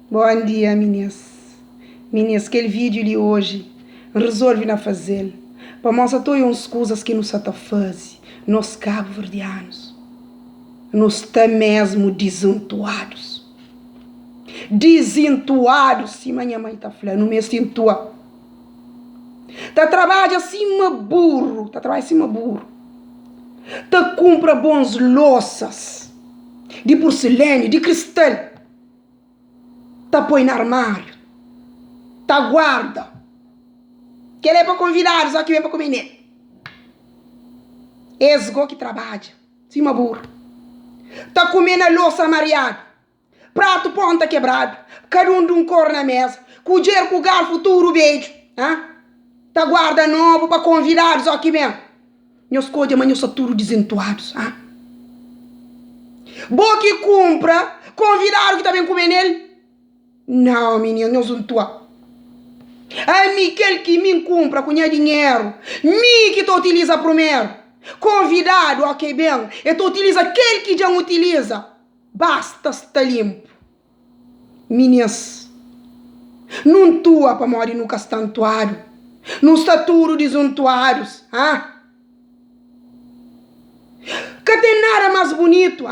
Bom dia, meninas. Meninas, aquele vídeo de hoje, resolve na fazer. Para mostrar todas as coisas que nos está fazendo. Nós cabo-verdianos. Nós está mesmo desentuados. Desentuados. Sim, minha mãe está falando, não me entua. Tá trabalha acima burro. Tá trabalha acima burro. Tá compra bons louças. De porcelana, de cristal. Tá põe no armário. Tá guarda. Que ele é para convidar, só que vem para comer nele. Esgo que trabalha. Cima burro. Tá comendo a louça mareada. Prato ponta quebrado. Cada um de um cor na mesa. Cujeiro com garfo tudo beijo. Tá guarda novo para convidar, só que vem. Meus coisas amanhã são tudo desentuados. Boa que compra. Convidaram que tá bem comer nele. Não, menino, não sou tua. É aquele que me compra com dinheiro. Me que tu utiliza primeiro. Convidado, ok, bem. E tu utiliza aquele que já utiliza. Basta estar limpo. Meninas, não tua para morrer no castantuário. Não está tudo desentuados. Que tem nada mais bonito.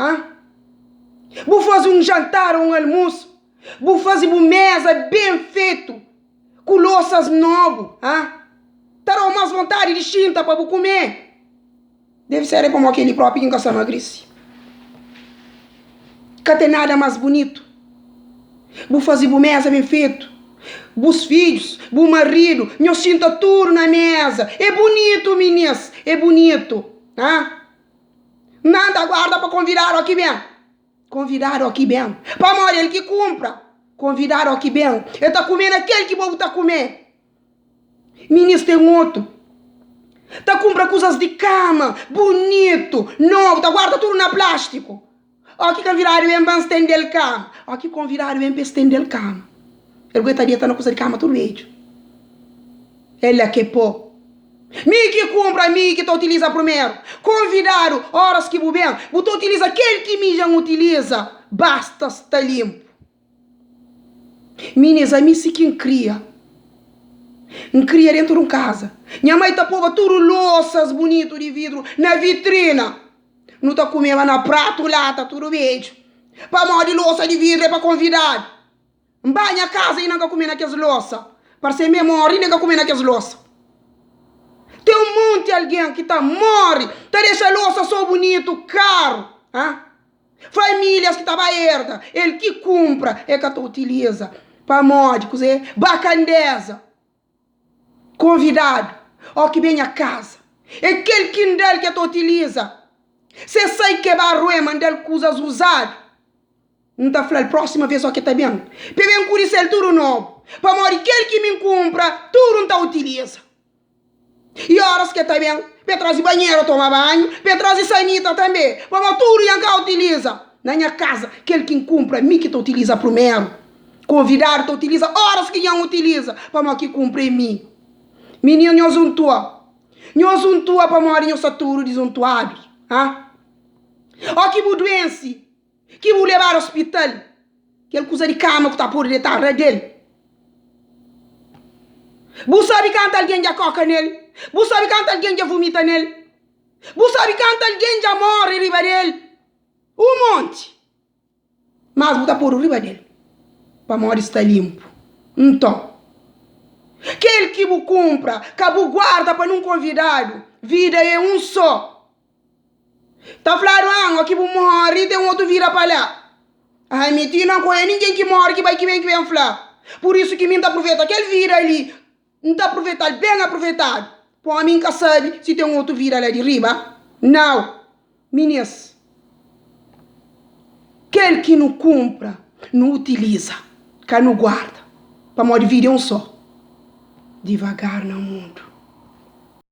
Vou fazer um jantar ou um almoço. Vou fazer uma mesa bem feito. Com louças novas. Terá mais vontade de chinta para comer. Deve ser como aquele próprio em caça magrice. Que tem nada mais bonito. Vou fazer uma mesa bem feito. Os filhos, o marido, me chinta tudo na mesa. É bonito, meninas. É bonito. Nada guarda para convidar aqui bem. Convidar aqui bem. Para morrer ele que compra. Convidar aqui bem. Ele está comendo aquele que o povo está comendo. Meninas, tem outro. Tá compra coisas de cama, bonito, novo, tá guarda tudo na plástico. Aqui convidaram bem para estender cama. Aqui convidaram bem para estender cama. Ele gostaria de estar na coisa de cama tudo meio. Ele é que pô. Me que compra, me que tu utiliza primeiro. Convidaram horas que bem, tu utiliza aquele que me já utiliza. Basta estar limpo. Meninas, a mim se quem cria. Não cria dentro de uma casa. Minha mãe tá pondo tudo louças bonitas de vidro na vitrina. Não tá comendo na prato lá, tá tudo beijo. Para morrer de louça de vidro é para convidar. Banha a casa e não tá comendo aquelas louças. Para ser memória e não tá comendo aquelas louças. Tem um monte de alguém que tá morre, tá deixa a louça só bonito, caro. Famílias que tá herda, ele que compra, é que tu utiliza. Para morrer, cozer, bacandeza. Convidado, ó que vem a casa. É aquele quindel que tu utiliza. Você sai quebrar ruim, mandar coisas usadas. Não tá falando, próxima vez ó que tá bem. Peguei um curicel tudo novo. Para morrer, aquele que me compra, tudo não tá utiliza. E horas que tá bem, para trazer banheiro, tomar banho, para trazer sanita também. Para morrer, tudo yang cá utiliza. Na minha casa, aquele que compra, mim que tu utiliza primeiro. Convidado, tu utiliza horas que yang utiliza. Para morrer, que compra em mim. Menino, nós um tua para morrer nós tudo desuntuados. Ó que doença, que vou levar ao hospital, que ele coisa de cama que tá por detrás dele. Você sabe quanto alguém já coca nele? Você sabe quanto alguém já vomita nele? Você sabe quanto alguém já morre riba dele? Um monte. Mas você tá por riba dele, para morrer estar limpo. Então, aquele que você compra, que você guarda para não convidado, vida é um só. Tá falando, aqui você morre, tem outro vira para lá. Mentira, não conhece ninguém que morre, que vem falar. Por isso que mim tá aproveitando, aquele vira ali, não tá aproveitado, bem aproveitado. Pô, a mim que sabe se tem um outro vira ali de riba. Não. Meninas, aquele que não compra, não utiliza, que não guarda, para morrer vida é um só. Devagar no mundo.